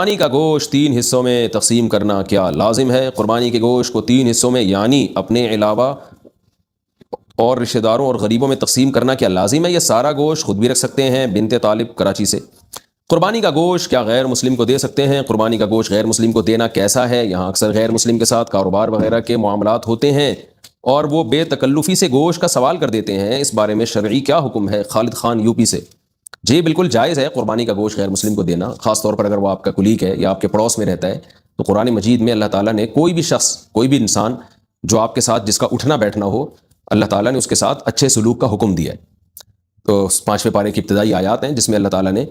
قربانی کا گوشت 3 حصوں میں تقسیم کرنا کیا لازم ہے؟ قربانی کے گوشت کو 3 حصوں میں یعنی اپنے علاوہ اور رشتہ داروں اور غریبوں میں تقسیم کرنا کیا لازم ہے؟ یہ سارا گوشت خود بھی رکھ سکتے ہیں؟ بنت طالب کراچی سے۔ قربانی کا گوشت کیا غیر مسلم کو دے سکتے ہیں؟ قربانی کا گوشت غیر مسلم کو دینا کیسا ہے؟ یہاں اکثر غیر مسلم کے ساتھ کاروبار وغیرہ کے معاملات ہوتے ہیں اور وہ بے تکلفی سے گوشت کا سوال کر دیتے ہیں، اس بارے میں شرعی کیا حکم ہے؟ خالد خان یو پی سے۔ جی بالکل جائز ہے قربانی کا گوشت غیر مسلم کو دینا، خاص طور پر اگر وہ آپ کا کلیگ ہے یا آپ کے پڑوس میں رہتا ہے۔ تو قرآن مجید میں اللہ تعالیٰ نے کوئی بھی شخص، کوئی بھی انسان جو آپ کے ساتھ جس کا اٹھنا بیٹھنا ہو، اللہ تعالیٰ نے اس کے ساتھ اچھے سلوک کا حکم دیا ہے۔ تو 5ویں پارے کی ابتدائی آیات ہیں جس میں اللہ تعالیٰ نے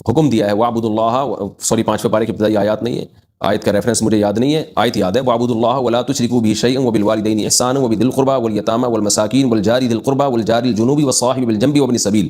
حکم دیا ہے وَاعْبُدُوا اللَّهَ 5ویں پارے کی ابتدائی آیات نہیں ہے، آیت کا ریفرنس مجھے یاد نہیں ہے، آیت یاد ہے وَاعْبُدُوا اللَّهَ وَلَا تُشْرِكُوا بِهِ شَيْئًا وَبِالْوَالِدَيْنِ إِحْسَانًا وَبِذِي الْقُرْبَى وَالْيَتَامَى وَالْمَسَاكِينِ وَالْجَارِ ذِي الْقُرْبَى وَالْجَارِ الْجُنُوبِ وَالصَّاحِبِ بِالْجَنبِ وَابْنِ السَّبِيلِ۔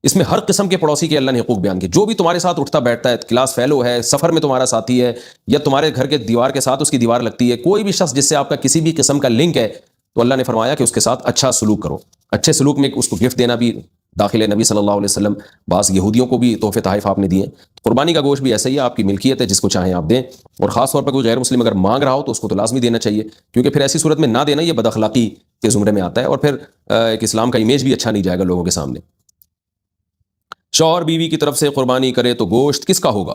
اس میں ہر قسم کے پڑوسی کے اللہ نے حقوق بیان کیے، جو بھی تمہارے ساتھ اٹھتا بیٹھتا ہے، کلاس فیلو ہے، سفر میں تمہارا ساتھی ہے، یا تمہارے گھر کے دیوار کے ساتھ اس کی دیوار لگتی ہے، کوئی بھی شخص جس سے آپ کا کسی بھی قسم کا لنک ہے، تو اللہ نے فرمایا کہ اس کے ساتھ اچھا سلوک کرو۔ اچھے سلوک میں اس کو گفٹ دینا بھی داخل ہے۔ نبی صلی اللہ علیہ وسلم بعض یہودیوں کو بھی تحفے تحائف آپ نے دیے۔ قربانی کا گوشت بھی ایسا ہی ہے، آپ کی ملکیت ہے، جس کو چاہیں آپ دیں، اور خاص طور پر کوئی غیر مسلم اگر مانگ رہا ہو تو اس کو تو لازمی دینا چاہیے، کیونکہ پھر ایسی صورت میں نہ دینا یہ بد اخلاقی کے زمرے میں آتا ہے، اور پھر ایک اسلام کا امیج بھی اچھا نہیں جائے گا لوگوں کے سامنے۔ شوہر بیوی کی طرف سے قربانی کرے تو گوشت کس کا ہوگا؟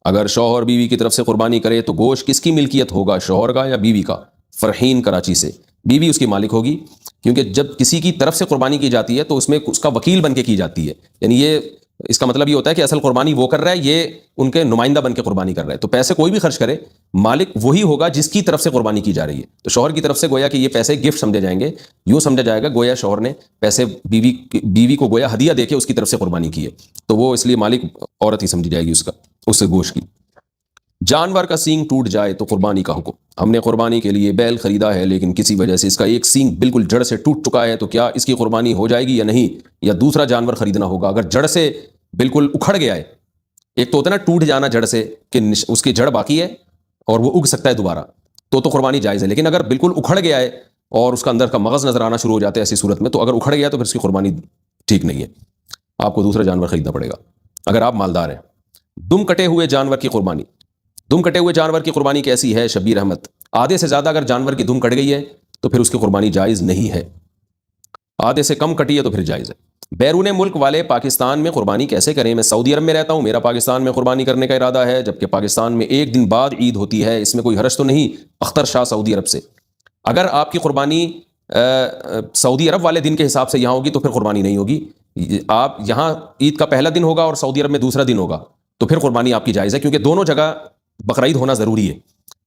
اگر شوہر بیوی کی طرف سے قربانی کرے تو گوشت کس کی ملکیت ہوگا، شوہر کا یا بیوی کا؟ فرحین کراچی سے۔ بیوی اس کی مالک ہوگی، کیونکہ جب کسی کی طرف سے قربانی کی جاتی ہے تو اس میں اس کا وکیل بن کے کی جاتی ہے، یعنی یہ اس کا مطلب یہ ہوتا ہے کہ اصل قربانی وہ کر رہا ہے، یہ ان کے نمائندہ بن کے قربانی کر رہا ہے۔ تو پیسے کوئی بھی خرچ کرے، مالک وہی ہوگا جس کی طرف سے قربانی کی جا رہی ہے۔ تو شوہر کی طرف سے گویا کہ یہ پیسے گفٹ سمجھے جائیں گے، یوں سمجھا جائے گا گویا شوہر نے پیسے بیوی کو گویا ہدیہ دے کے اس کی طرف سے قربانی کی ہے، تو وہ اس لیے مالک عورت ہی سمجھی جائے گی اس گوشت کی۔ جانور کا سینگ ٹوٹ جائے تو قربانی کا حکم۔ ہم نے قربانی کے لیے بیل خریدا ہے لیکن کسی وجہ سے اس کا ایک سینگ بالکل جڑ سے ٹوٹ چکا ہے، تو کیا اس کی قربانی ہو جائے گی یا نہیں، یا دوسرا جانور خریدنا ہوگا؟ اگر جڑ سے بالکل اکھڑ گیا ہے، ایک تو ہوتا ہے نا ٹوٹ جانا جڑ سے کہ اس کی جڑ باقی ہے اور وہ اگ سکتا ہے دوبارہ، تو قربانی جائز ہے، لیکن اگر بالکل اکھڑ گیا ہے اور اس کا اندر کا مغز نظر آنا شروع ہو جاتا ہے، ایسی صورت میں تو اگر اکھڑ گیا تو پھر اس کی قربانی ٹھیک نہیں ہے، آپ کو دوسرا جانور خریدنا پڑے گا اگر آپ مالدار ہیں۔ دم کٹے ہوئے جانور کی قربانی۔ دم کٹے ہوئے جانور کی قربانی کیسی ہے؟ شبیر احمد۔ آدھے سے زیادہ اگر جانور کی دم کٹ گئی ہے تو پھر اس کی قربانی جائز نہیں ہے، آدھے سے کم کٹی ہے تو پھر جائز ہے۔ بیرون ملک والے پاکستان میں قربانی کیسے کریں؟ میں سعودی عرب میں رہتا ہوں، میرا پاکستان میں قربانی کرنے کا ارادہ ہے، جبکہ پاکستان میں ایک دن بعد عید ہوتی ہے، اس میں کوئی حرج تو نہیں؟ اختر شاہ سعودی عرب سے۔ اگر آپ کی قربانی سعودی عرب والے دن کے حساب سے یہاں ہوگی تو پھر قربانی نہیں ہوگی، آپ یہاں عید کا پہلا دن ہوگا اور سعودی عرب میں دوسرا دن ہوگا، تو پھر قربانی آپ کی جائز ہے، کیونکہ دونوں جگہ بقرعید ہونا ضروری ہے۔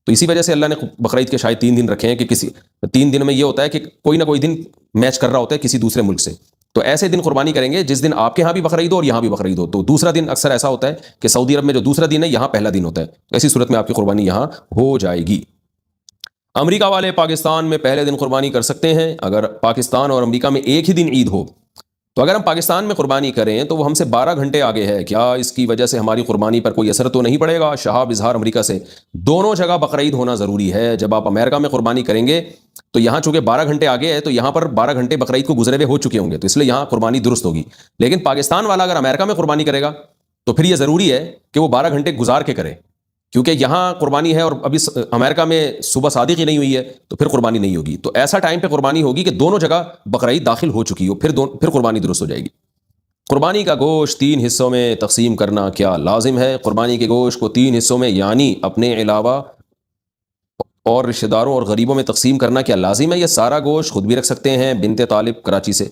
تو اسی وجہ سے اللہ نے بقرعید کے شاید 3 دن رکھے ہیں کہ کسی 3 دن میں یہ ہوتا ہے کہ کوئی نہ کوئی دن میچ کر رہا ہوتا ہے کسی دوسرے ملک سے، تو ایسے دن قربانی کریں گے جس دن آپ کے ہاں بھی بقرعید ہو اور یہاں بھی بقرعید ہو، تو دوسرا دن اکثر ایسا ہوتا ہے کہ سعودی عرب میں جو دوسرا دن ہے یہاں پہلا دن ہوتا ہے، ایسی صورت میں آپ کی قربانی یہاں ہو جائے گی۔ امریکہ والے پاکستان میں پہلے دن قربانی کر سکتے ہیں اگر پاکستان اور امریکہ میں ایک ہی دن عید ہو؟ تو اگر ہم پاکستان میں قربانی کریں تو وہ ہم سے 12 گھنٹے آگے ہے، کیا اس کی وجہ سے ہماری قربانی پر کوئی اثر تو نہیں پڑے گا؟ شہاب اظہار امریکہ سے۔ دونوں جگہ بقرعید ہونا ضروری ہے۔ جب آپ امریکہ میں قربانی کریں گے تو یہاں چونکہ 12 گھنٹے آگے ہے تو یہاں پر 12 گھنٹے بقرعید کو گزرے ہوئے ہو چکے ہوں گے، تو اس لیے یہاں قربانی درست ہوگی۔ لیکن پاکستان والا اگر امریکہ میں قربانی کرے گا تو پھر یہ ضروری ہے کہ وہ 12 گھنٹے گزار کے کرے، کیونکہ یہاں قربانی ہے اور ابھی امریکہ میں صبح صادق ہی نہیں ہوئی ہے تو پھر قربانی نہیں ہوگی۔ تو ایسا ٹائم پہ قربانی ہوگی کہ دونوں جگہ بقرعید داخل ہو چکی ہو، پھر قربانی درست ہو جائے گی۔ قربانی کا گوشت 3 حصوں میں تقسیم کرنا کیا لازم ہے؟ قربانی کے گوشت کو 3 حصوں میں یعنی اپنے علاوہ اور رشتہ داروں اور غریبوں میں تقسیم کرنا کیا لازم ہے؟ یہ سارا گوشت خود بھی رکھ سکتے ہیں؟ بنت طالب کراچی سے۔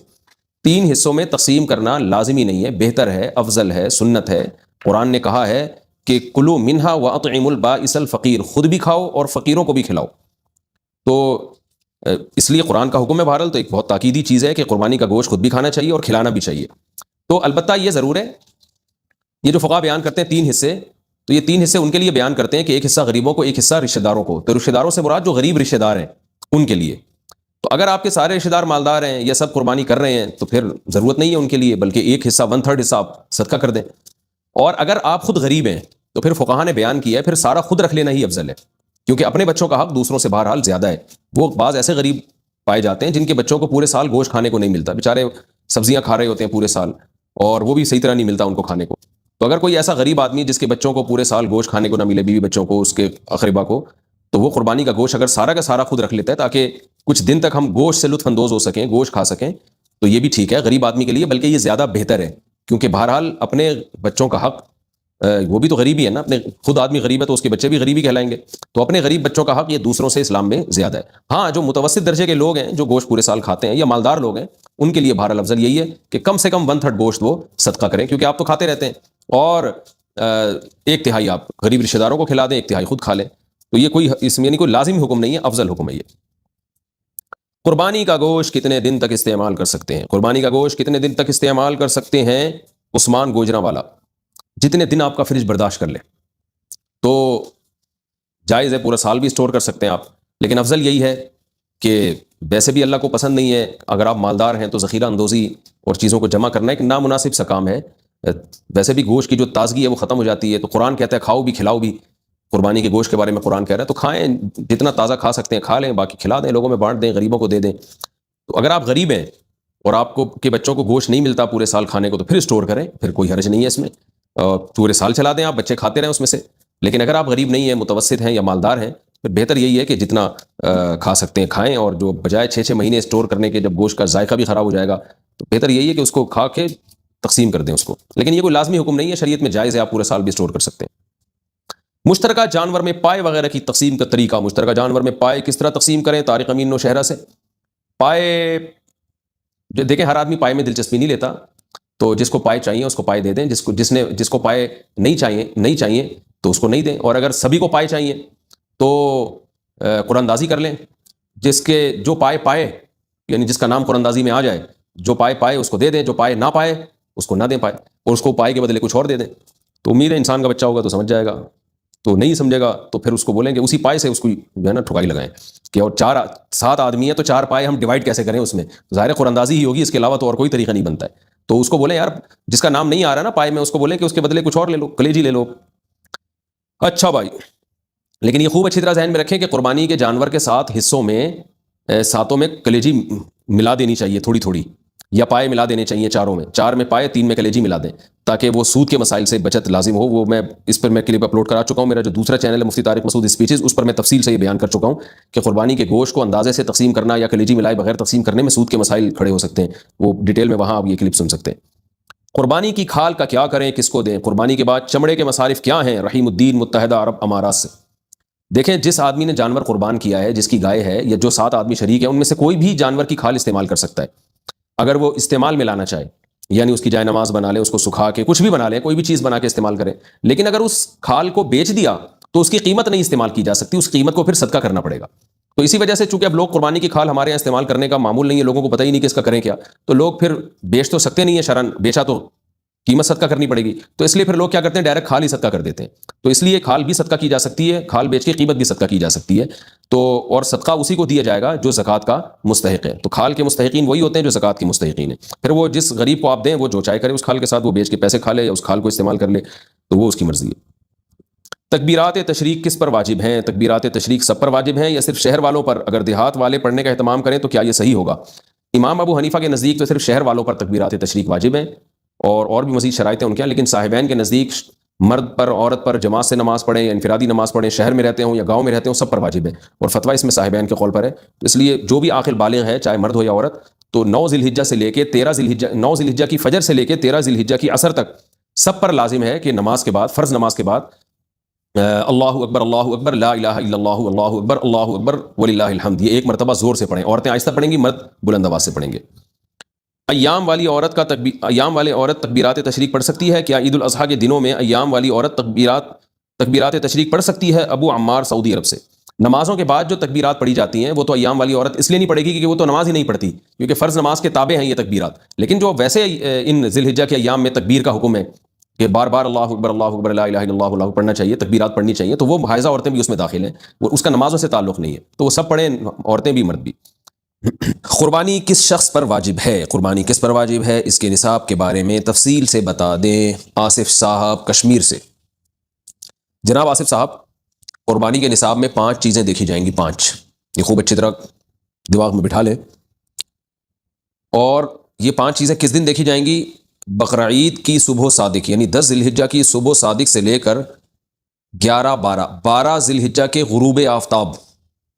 3 حصوں میں تقسیم کرنا لازمی نہیں ہے، بہتر ہے، افضل ہے، سنت ہے۔ قرآن نے کہا ہے کہ کلوا منہا واطعموا البائس الفقیر، خود بھی کھاؤ اور فقیروں کو بھی کھلاؤ۔ تو اس لیے قرآن کا حکم ہے، بہرحال تو ایک بہت تاکیدی چیز ہے کہ قربانی کا گوشت خود بھی کھانا چاہیے اور کھلانا بھی چاہیے۔ تو البتہ یہ ضرور ہے، یہ جو فقہا بیان کرتے ہیں 3 حصے، تو یہ 3 حصے ان کے لیے بیان کرتے ہیں کہ ایک حصہ غریبوں کو، ایک حصہ رشتہ داروں کو۔ تو رشتہ داروں سے مراد جو غریب رشتہ دار ہیں ان کے لیے۔ تو اگر آپ کے سارے رشتہ دار مالدار ہیں، یہ سب قربانی کر رہے ہیں، تو پھر ضرورت نہیں ہے ان کے لیے، بلکہ ایک حصہ 1/3 حصہ آپ صدقہ کر دیں۔ اور اگر آپ خود غریب ہیں تو پھر فقہا نے بیان کیا ہے پھر سارا خود رکھ لینا ہی افضل ہے، کیونکہ اپنے بچوں کا حق دوسروں سے بہرحال زیادہ ہے۔ وہ بعض ایسے غریب پائے جاتے ہیں جن کے بچوں کو پورے سال گوشت کھانے کو نہیں ملتا، بیچارے سبزیاں کھا رہے ہوتے ہیں پورے سال اور وہ بھی صحیح طرح نہیں ملتا ان کو کھانے کو، تو اگر کوئی ایسا غریب آدمی جس کے بچوں کو پورے سال گوشت کھانے کو نہ ملے، بیوی بچوں کو، اس کے اقربا کو، تو وہ قربانی کا گوشت اگر سارا کا سارا خود رکھ لیتا ہے تاکہ کچھ دن تک ہم گوشت سے لطف اندوز ہو سکیں، گوشت کھا سکیں، تو یہ بھی ٹھیک ہے غریب آدمی کے لیے، بلکہ یہ زیادہ بہتر ہے، کیونکہ بہرحال اپنے بچوں کا حق، وہ بھی تو غریب ہی ہے نا، اپنے خود آدمی غریب ہے تو اس کے بچے بھی غریبی کہلائیں گے، تو اپنے غریب بچوں کا حق یہ دوسروں سے اسلام میں زیادہ ہے۔ ہاں جو متوسط درجے کے لوگ ہیں جو گوشت پورے سال کھاتے ہیں یا مالدار لوگ ہیں، ان کے لیے بہرحال افضل یہی ہے کہ کم سے کم 1/3 گوشت وہ صدقہ کریں، کیونکہ آپ تو کھاتے رہتے ہیں، اور 1/3 آپ غریب رشتہ داروں کو کھلا دیں، 1/3 خود کھا لیں، تو یہ کوئی اس میں یعنی کوئی لازمی حکم نہیں ہے، افضل حکم ہے یہ۔ قربانی کا گوشت کتنے دن تک استعمال کر سکتے ہیں؟ قربانی کا گوشت کتنے دن تک استعمال کر سکتے ہیں؟ عثمان گوجرا والا، جتنے دن آپ کا فریج برداشت کر لے تو جائز ہے، پورا سال بھی اسٹور کر سکتے ہیں آپ، لیکن افضل یہی ہے کہ ویسے بھی اللہ کو پسند نہیں ہے، اگر آپ مالدار ہیں تو ذخیرہ اندوزی اور چیزوں کو جمع کرنا ایک نامناسب سا کام ہے، ویسے بھی گوشت کی جو تازگی ہے وہ ختم ہو جاتی ہے، تو قرآن کہتا ہے کھاؤ بھی کھلاؤ بھی، قربانی کے گوشت کے بارے میں قرآن کہہ رہا ہے، تو کھائیں، جتنا تازہ کھا سکتے ہیں کھا لیں، باقی کھلا دیں، لوگوں میں بانٹ دیں، غریبوں کو دے دیں۔ تو اگر آپ غریب ہیں اور آپ کو کے بچوں کو گوشت نہیں ملتا پورے سال کھانے کو، تو پھر اسٹور کریں، پھر کوئی حرج نہیں ہے اس میں، پورے سال چلا دیں، آپ بچے کھاتے رہیں اس میں سے۔ لیکن اگر آپ غریب نہیں ہیں، متوسط ہیں یا مالدار ہیں، پھر بہتر یہی ہے کہ جتنا کھا سکتے ہیں کھائیں، اور جو بجائے 6 مہینے اسٹور کرنے کے، جب گوشت کا ذائقہ بھی خراب ہو جائے گا، تو بہتر یہی ہے کہ اس کو کھا کے تقسیم کر دیں اس کو، لیکن یہ کوئی لازمی حکم نہیں ہے، شریعت میں جائز ہے، آپ پورے سال بھی اسٹور کر سکتے ہیں۔ مشترکہ جانور میں پائے وغیرہ کی تقسیم کا طریقہ، مشترکہ جانور میں پائے کس طرح تقسیم کریں؟ طارق امین نوشہرہ سے۔ پائے جو دیکھیں، ہر آدمی پائے میں دلچسپی نہیں لیتا، تو جس کو پائے چاہیے اس کو پائے دے دیں، جس کو پائے نہیں چاہیے تو اس کو نہیں دیں، اور اگر سبھی کو پائے چاہیے تو قرآن اندازی کر لیں، جو پائے یعنی جس کا نام قرآن اندازی میں آ جائے، جو پائے اس کو دے دیں، جو پائے نہ پائے اس کو نہ دیں پائے، اور اس کو پائے کے بدلے کچھ اور دے دیں، تو امید ہے انسان کا بچہ ہوگا تو سمجھ جائے گا، تو نہیں سمجھے گا تو پھر اس کو بولیں کہ اسی پائے سے اس کو جو ہے نا ٹھکائی لگائیں، کہ اور 7 آدمی ہیں تو 4 پائے ہم ڈیوائڈ کیسے کریں، اس میں ظاہر قرآن اندازی ہی ہوگی، اس کے علاوہ تو اور کوئی طریقہ نہیں بنتا ہے، تو اس کو بولیں یار جس کا نام نہیں آ رہا نا پائے میں، اس کو بولیں کہ اس کے بدلے کچھ اور لے لو، کلیجی لے لو۔ اچھا بھائی، لیکن یہ خوب اچھی طرح ذہن میں رکھیں کہ قربانی کے جانور کے 7 حصوں میں ساتوں میں کلیجی ملا دینی چاہیے، تھوڑی تھوڑی، یا پائے ملا دینے چاہیے، 4 میں پائے، 3 میں کلیجی ملا دیں، تاکہ وہ سود کے مسائل سے بچت لازم ہو۔ وہ میں اس پر کلپ اپلوڈ کرا چکا ہوں، میرا جو دوسرا چینل ہے مفتی طارق مسعود اسپیچز، اس پر میں تفصیل سے یہ بیان کر چکا ہوں کہ قربانی کے گوشت کو اندازے سے تقسیم کرنا یا کلیجی ملائے بغیر تقسیم کرنے میں سود کے مسائل کھڑے ہو سکتے ہیں، وہ ڈیٹیل میں وہاں آپ یہ کلپ سن سکتے ہیں۔ قربانی کی کھال کا کیا کریں، کس کو دیں؟ قربانی کے بعد چمڑے کے مصارف کیا ہیں؟ رحیم الدین، متحدہ عرب امارات سے۔ دیکھیں، جس آدمی نے جانور قربان کیا ہے، جس کی گائے ہے، یا جو 7 آدمی شریک ہیں، ان میں سے کوئی بھی جانور کی کھال استعمال کر سکتا ہے، اگر وہ استعمال میں لانا چاہے، یعنی اس کی جائے نماز بنا لے، اس کو سکھا کے کچھ بھی بنا لے، کوئی بھی چیز بنا کے استعمال کرے، لیکن اگر اس کھال کو بیچ دیا تو اس کی قیمت نہیں استعمال کی جا سکتی، اس قیمت کو پھر صدقہ کرنا پڑے گا۔ تو اسی وجہ سے چونکہ اب لوگ قربانی کی کھال ہمارے یہاں استعمال کرنے کا معمول نہیں ہے، لوگوں کو پتہ ہی نہیں کہ اس کا کریں کیا، تو لوگ پھر بیچ تو سکتے نہیں ہیں شرعاً، بیچا تو قیمت صدقہ کرنی پڑے گی، تو اس لیے پھر لوگ کیا کرتے ہیں، ڈائریکٹ کھال ہی صدقہ کر دیتے ہیں، تو اس لیے کھال بھی صدقہ کی جا سکتی ہے، کھال بیچ کے قیمت بھی صدقہ کی جا سکتی ہے، تو اور صدقہ اسی کو دیا جائے گا جو زکوٰۃ کا مستحق ہے، تو کھال کے مستحقین وہی ہوتے ہیں جو زکوٰۃ کے مستحقین ہیں، پھر وہ جس غریب کو آپ دیں وہ جو چاہے کرے اس کھال کے ساتھ، وہ بیچ کے پیسے کھا لے یا اس کھال کو استعمال کر لے، تو وہ اس کی مرضی ہے۔ تکبیرات تشریق کس پر واجب ہیں؟ تکبیرات تشریق سب پر واجب ہیں یا صرف شہر والوں پر؟ اگر دیہات والے پڑھنے کا اہتمام کریں تو کیا یہ صحیح ہوگا؟ امام ابو حنیفہ کے نزدیک تو صرف شہر والوں پر تکبیرات تشریق واجب ہیں، اور بھی مزید شرائط ہیں ان کے ہیں، لیکن صاحبین کے نزدیک مرد پر، عورت پر جماعت سے نماز پڑھیں یا انفرادی نماز پڑھیں، شہر میں رہتے ہوں یا گاؤں میں رہتے ہوں، سب پر واجب ہے، اور فتویٰ اس میں صاحبین کے قول پر ہے، تو اس لیے جو بھی عاقل بالغ ہے، چاہے مرد ہو یا عورت، تو 9 ذی الحجہ سے لے کے 13 ذی الحجہ، 9 ذی الحجہ کی فجر سے لے کے 13 ذی الحجہ کی عصر تک سب پر لازم ہے کہ نماز کے بعد، فرض نماز کے بعد، اللہ اکبر لا الہ الا اللہ اکبر وللہ الحمد، یہ ایک مرتبہ زور سے پڑھیں، عورتیں آہستہ پڑھیں گی، مرد بلند آواز سے پڑھیں گے۔ ایام والے عورت تکبیرات تشریق پڑھ سکتی ہے کیا؟ عید الاضحیٰ کے دنوں میں ایام والی عورت تکبیرات تشریق پڑھ سکتی ہے؟ ابو عمار، سعودی عرب سے۔ نمازوں کے بعد جو تکبیرات پڑھی جاتی ہیں وہ تو ایام والی عورت اس لیے نہیں پڑھے گی کیونکہ وہ تو نماز ہی نہیں پڑھتی، کیونکہ فرض نماز کے تابع ہیں یہ تکبیرات، لیکن جو ویسے ان ذی الحجہ کے ایام میں تکبیر کا حکم ہے کہ بار بار اللہ اکبر لا الہ الا اللہ اللہ پڑھنا چاہیے، تکبیرات پڑھنی چاہیے، تو وہ حائضہ عورتیں بھی اس میں داخل ہیں، وہ اس کا نمازوں سے تعلق نہیں ہے، تو وہ سب پڑھیں، عورتیں بھی مرد بھی۔ قربانی کس شخص پر واجب ہے؟ قربانی کس پر واجب ہے، اس کے نصاب کے بارے میں تفصیل سے بتا دیں۔ آصف صاحب کشمیر سے۔ جناب آصف صاحب، قربانی کے نصاب میں 5 چیزیں دیکھی جائیں گی، 5، یہ خوب اچھی طرح دماغ میں بٹھا لیں، اور یہ 5 چیزیں کس دن دیکھی جائیں گی؟ بقر عید کی صبح صادق یعنی 10 ذی الحجہ کی صبح صادق سے لے کر 12 ذی الحجہ کے غروب آفتاب،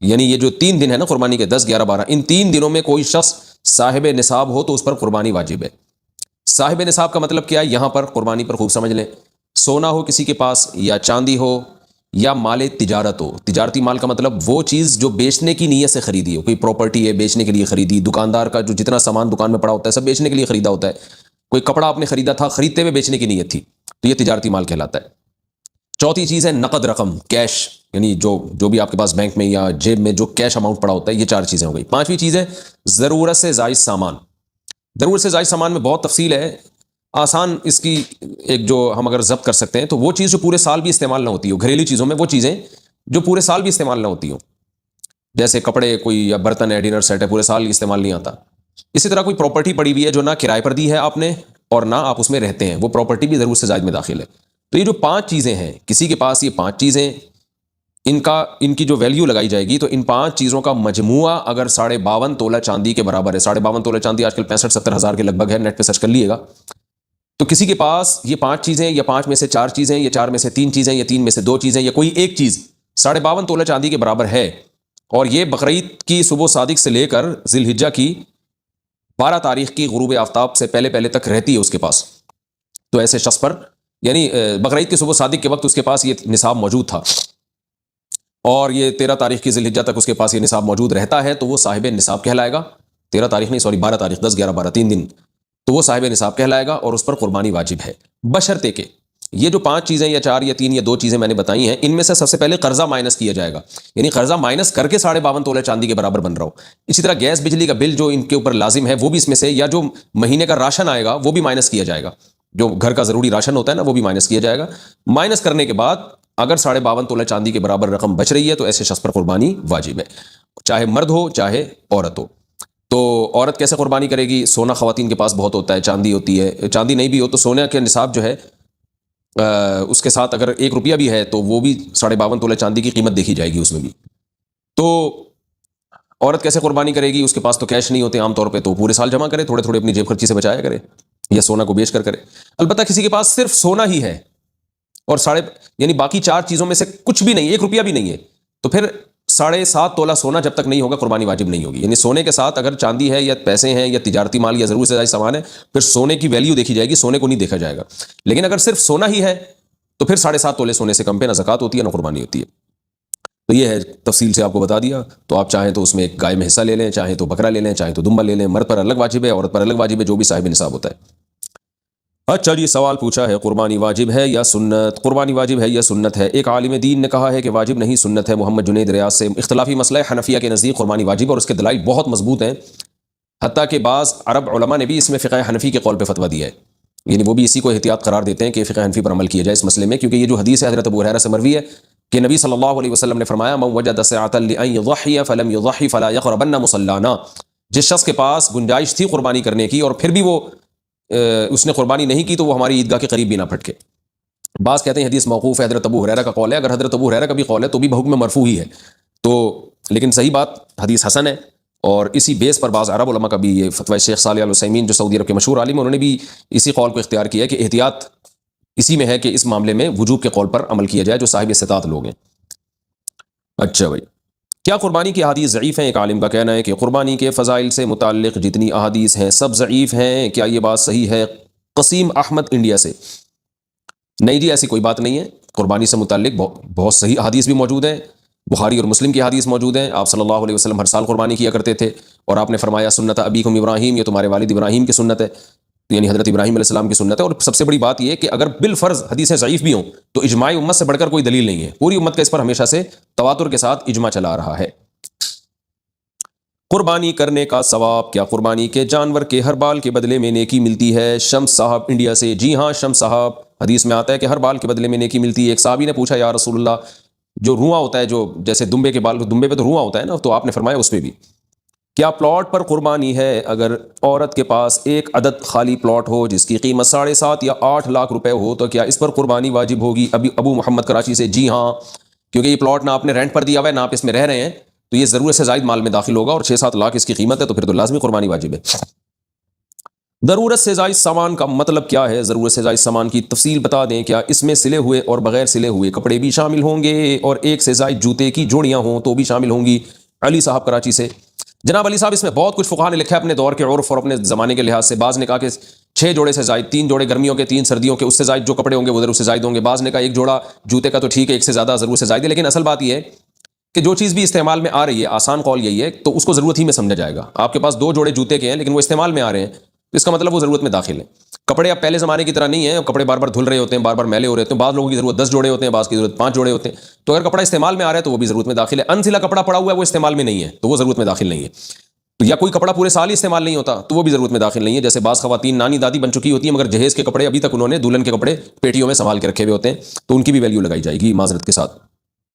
یعنی یہ جو 3 دن ہے نا قربانی کے، 10 11 12، ان 3 دنوں میں کوئی شخص صاحب نصاب ہو تو اس پر قربانی واجب ہے۔ صاحب نصاب کا مطلب کیا ہے؟ یہاں پر قربانی پر خوب سمجھ لیں، سونا ہو کسی کے پاس، یا چاندی ہو، یا مال تجارت ہو۔ تجارتی مال کا مطلب وہ چیز جو بیچنے کی نیت سے خریدی ہو، کوئی پراپرٹی ہے بیچنے کے لیے خریدی، دکاندار کا جو جتنا سامان دکان میں پڑا ہوتا ہے سب بیچنے کے لیے خریدا ہوتا ہے، کوئی کپڑا آپ نے خریدا تھا، خریدتے ہوئے بیچنے کی نیت تھی، تو یہ تجارتی مال کہلاتا ہے۔ چوتھی چیز ہے نقد رقم، کیش، یعنی جو بھی آپ کے پاس بینک میں یا جیب میں جو کیش اماؤنٹ پڑا ہوتا ہے، یہ 4 چیزیں ہو گئی۔ 5ویں چیز ہے ضرورت سے زائد سامان۔ ضرورت سے زائد سامان میں بہت تفصیل ہے، آسان اس کی ایک جو ہم اگر ضبط کر سکتے ہیں تو وہ چیز جو پورے سال بھی استعمال نہ ہوتی ہو، گھریلو چیزوں میں وہ چیزیں جو پورے سال بھی استعمال نہ ہوتی ہوں، جیسے کپڑے، کوئی یا برتن ہے، ڈنر سیٹ ہے، پورے سال استعمال نہیں آتا۔ اسی طرح کوئی پراپرٹی پڑی ہوئی ہے جو نہ کرائے پر دی ہے آپ نے اور نہ آپ اس میں رہتے ہیں، وہ پراپرٹی بھی ضرورت سے زائد میں داخل ہے۔ تو یہ جو 5 چیزیں ہیں، کسی کے پاس یہ 5 چیزیں، ان کی جو ویلیو لگائی جائے گی تو ان 5 چیزوں کا مجموعہ اگر 52.5 تولہ چاندی کے برابر ہے، 52.5 تولہ چاندی آج کل 65-70 ہزار کے لگ بھگ ہے، نیٹ پہ سرچ کر لیے گا، تو کسی کے پاس یہ 5 چیزیں، یا 5 میں سے 4 چیزیں، یا 4 میں سے 3 چیزیں، یا 3 میں سے 2 چیزیں، یا کوئی ایک چیز 52.5 تولہ چاندی کے برابر ہے، اور یہ بقرعید کی صبح صادق سے لے کر ذی الحجہ کی 12 تاریخ کی غروب آفتاب سے پہلے تک رہتی ہے اس کے پاس، تو ایسے شخص پر، یعنی بقرعید کی صبح صادق کے وقت اس کے پاس یہ نصاب موجود تھا، اور یہ 13 تاریخ کی ذی الحجہ تک اس کے پاس یہ نصاب موجود رہتا ہے، تو وہ صاحب نصاب کہلائے گا۔ 13 تاریخ نہیں، 12 تاریخ، 10 11 12 3 دن، تو وہ صاحب نصاب کہلائے گا اور اس پر قربانی واجب ہے، بشرطے کہ یہ جو 5 چیزیں یا 4 یا 3 یا 2 چیزیں میں نے بتائی ہیں، ان میں سے سب سے پہلے قرضہ مائنس کیا جائے گا، یعنی قرضہ مائنس کر کے 52.5 تولہ چاندی کے برابر بن رہا ہو۔ اسی طرح گیس بجلی کا بل جو ان کے اوپر لازم ہے وہ بھی اس میں سے، یا جو مہینے کا راشن آئے گا وہ بھی مائنس کیا جائے گا، جو گھر کا ضروری راشن ہوتا ہے نا وہ بھی مائنس کیا جائے گا۔ مائنس کرنے کے بعد اگر 52.5 تولہ چاندی کے برابر رقم بچ رہی ہے تو ایسے شخص پر قربانی واجب ہے، چاہے مرد ہو چاہے عورت ہو۔ تو عورت کیسے قربانی کرے گی؟ سونا خواتین کے پاس بہت ہوتا ہے، چاندی ہوتی ہے، چاندی نہیں بھی ہو تو سونے کے نصاب جو ہے اس کے ساتھ اگر 1 روپیہ بھی ہے تو وہ بھی 52.5 تولہ چاندی کی قیمت دیکھی جائے گی اس میں بھی۔ تو عورت کیسے قربانی کرے گی؟ اس کے پاس تو کیش نہیں ہوتے عام طور پہ، تو پورے سال جمع کرے، تھوڑے تھوڑے اپنی جیب خرچی سے بچایا کرے، یا سونا کو بیچ کر کرے۔ البتہ کسی کے پاس صرف سونا ہی ہے اور یعنی باقی 4 چیزوں میں سے کچھ بھی نہیں، 1 روپیہ بھی نہیں ہے، تو پھر 7.5 تولہ سونا جب تک نہیں ہوگا قربانی واجب نہیں ہوگی۔ یعنی سونے کے ساتھ اگر چاندی ہے یا پیسے ہیں یا تجارتی مال یا ضرورت سے زائد سامان ہے، پھر سونے کی ویلیو دیکھی جائے گی، سونے کو نہیں دیکھا جائے گا۔ لیکن اگر صرف سونا ہی ہے تو پھر 7.5 تولے سونے سے کم پہ نہ زکوٰۃ ہوتی ہے نہ قربانی ہوتی ہے۔ تو یہ ہے، تفصیل سے آپ کو بتا دیا۔ تو آپ چاہیں تو اس میں ایک گائے میں حصہ لے لیں، چاہیں تو بکرا لے لیں، چاہیں تو دمبا لے لیں، مرد پر الگ واجب ہے، عورت پر الگ واجب ہے، جو بھی صاحب نصاب ہوتا ہے۔ اچھا جی، سوال پوچھا ہے قربانی واجب ہے یا سنت؟ قربانی واجب ہے یا سنت ہے؟ ایک عالم دین نے کہا ہے کہ واجب نہیں سنت ہے، محمد جنید ریاض سے۔ اختلافی مسئلہ ہے، حنفیہ کے نزدیک قربانی واجب، اور اس کے دلائل بہت مضبوط ہیں، حتیٰ کہ بعض عرب علماء نے بھی اس میں فقہ حنفی کے قول پہ فتویٰ دیا ہے، یعنی وہ بھی اسی کو احتیاط قرار دیتے ہیں کہ فقہ حنفی پر عمل کیا جائے اس مسئلے میں، کیونکہ یہ جو حدیث ہے حضرت ابو ہریرہ سے مروی ہے کہ نبی صلی اللہ علیہ وسلم نے فرمایا من وجد سعة لأن يضحي فلم يضحي فلا يقربن مصلانا، جس شخص کے پاس گنجائش تھی قربانی کرنے کی اور پھر بھی وہ اس نے قربانی نہیں کی تو وہ ہماری عیدگاہ کے قریب بھی نہ پھٹکے۔ بعض کہتے ہیں حدیث موقوف ہے، حضرت ابو ہریرہ کا قول ہے، اگر حضرت ابو ہریرہ کا بھی قول ہے تو بھی بحکم مرفوع ہی ہے، تو لیکن صحیح بات حدیث حسن ہے، اور اسی بیس پر بعض عرب علماء کا بھی یہ فتویٰ، شیخ صالح العثیمین جو سعودی عرب کے مشہور عالم، انہوں نے بھی اسی قول کو اختیار کیا ہے کہ احتیاط اسی میں ہے کہ اس معاملے میں وجوب کے قول پر عمل کیا جائے جو صاحب استطاعت لوگ ہیں۔ اچھا بھائی، کیا قربانی کی احادیث ضعیف ہیں؟ ایک عالم کا کہنا ہے کہ قربانی کے فضائل سے متعلق جتنی احادیث ہیں سب ضعیف ہیں، کیا یہ بات صحیح ہے؟ قسیم احمد انڈیا سے۔ نہیں جی، ایسی کوئی بات نہیں ہے، قربانی سے متعلق بہت صحیح احادیث بھی موجود ہیں، بخاری اور مسلم کی حدیث موجود ہیں، آپ صلی اللہ علیہ وسلم ہر سال قربانی کیا کرتے تھے، اور آپ نے فرمایا سنت ابیکم ابراہیم، یہ تمہارے والد ابراہیم کی سنت ہے، یعنی حضرت ابراہیم علیہ السلام کی سنت ہے۔ اور سب سے بڑی بات یہ کہ اگر بالفرض حدیثیں ضعیف بھی ہوں تو اجماع امت سے بڑھ کر کوئی دلیل نہیں ہے، پوری امت کا اس پر ہمیشہ سے تواتر کے ساتھ اجماع چلا رہا ہے۔ قربانی کرنے کا ثواب، کیا قربانی کے جانور کے ہر بال کے بدلے میں نیکی ملتی ہے؟ شمس صاحب انڈیا سے۔ جی ہاں شمس صاحب، حدیث میں آتا ہے کہ ہر بال کے بدلے میں نیکی ملتی ہے۔ ایک صحابی نے پوچھا یا رسول اللہ، جو رواں ہوتا ہے، جو جیسے دمبے کے بال، دمبے پہ تو رواں ہوتا ہے نا، تو آپ نے فرمایا اس پہ بھی کیا پلاٹ پر قربانی ہے؟ اگر عورت کے پاس ایک عدد خالی پلاٹ ہو جس کی قیمت 7.5 یا 8 لاکھ روپے ہو تو کیا اس پر قربانی واجب ہوگی؟ ابو محمد کراچی سے۔ جی ہاں، کیونکہ یہ پلاٹ نہ آپ نے رینٹ پر دیا ہوا ہے نہ آپ اس میں رہ رہے ہیں، تو یہ ضرورت سے زائد مال میں داخل ہوگا، اور 6-7 لاکھ اس کی قیمت ہے، تو پھر تو لازمی قربانی واجب ہے۔ ضرورت سے زائد سامان کا مطلب کیا ہے؟ ضرورت سے زائد سامان کی تفصیل بتا دیں کیا اس میں سلے ہوئے اور بغیر سلے ہوئے کپڑے بھی شامل ہوں گے اور ایک سے زائد جوتے کی جوڑیاں ہوں تو بھی شامل ہوں گی؟ علی صاحب کراچی سے۔ جناب علی صاحب، اس میں بہت کچھ فقہا نے لکھا ہے اپنے دور کے عرف اور اپنے زمانے کے لحاظ سے۔ بعض نے کہا کہ 6 جوڑے سے زائد، 3 جوڑے گرمیوں کے، 3 سردیوں کے، اس سے زائد جو کپڑے ہوں گے وہ ضرورت سے زائد ہوں گے۔ بعض نے کہا 1 جوڑا جوتے کا تو ٹھیک ہے، 1 سے زیادہ ضرورت سے زائد ہے۔ لیکن اصل بات یہ ہے کہ جو چیز بھی استعمال میں آ رہی ہے، آسان قول یہی ہے، تو اس کو ضرورت ہی میں سمجھا جائے گا۔ آپ کے پاس 2 جوڑے جوتے کے ہیں لیکن وہ استعمال میں آ رہے ہیں، تو اس کا مطلب وہ ضرورت میں داخل ہے۔ کپڑے اب پہلے زمانے کی طرح نہیں ہیں، کپڑے بار بار دھل رہے ہوتے ہیں، بار بار میلے ہو رہے ہوتے ہیں۔ بعض لوگوں کی ضرورت 10 جوڑے ہوتے ہیں، بعض کی ضرورت 5 جوڑے ہوتے ہیں۔ تو اگر کپڑا استعمال میں آ رہا ہے تو وہ بھی ضرورت میں داخل ہے۔ انسلا کپڑا پڑا ہوا ہے، وہ استعمال میں نہیں ہے تو وہ ضرورت میں داخل نہیں ہے۔ یا کوئی کپڑا پورے سال ہی استعمال نہیں ہوتا تو وہ بھی ضرورت میں داخل نہیں ہے۔ جیسے بعض خواتین نانی دادی بن چکی ہوتی ہیں مگر جہیز کے کپڑے ابھی تک انہوں نے دلہن کے کپڑے پیٹیوں میں سنبھال کے رکھے ہوئے ہوتے ہیں، تو ان کی بھی ویلیو لگائی جائے گی معذرت کے ساتھ۔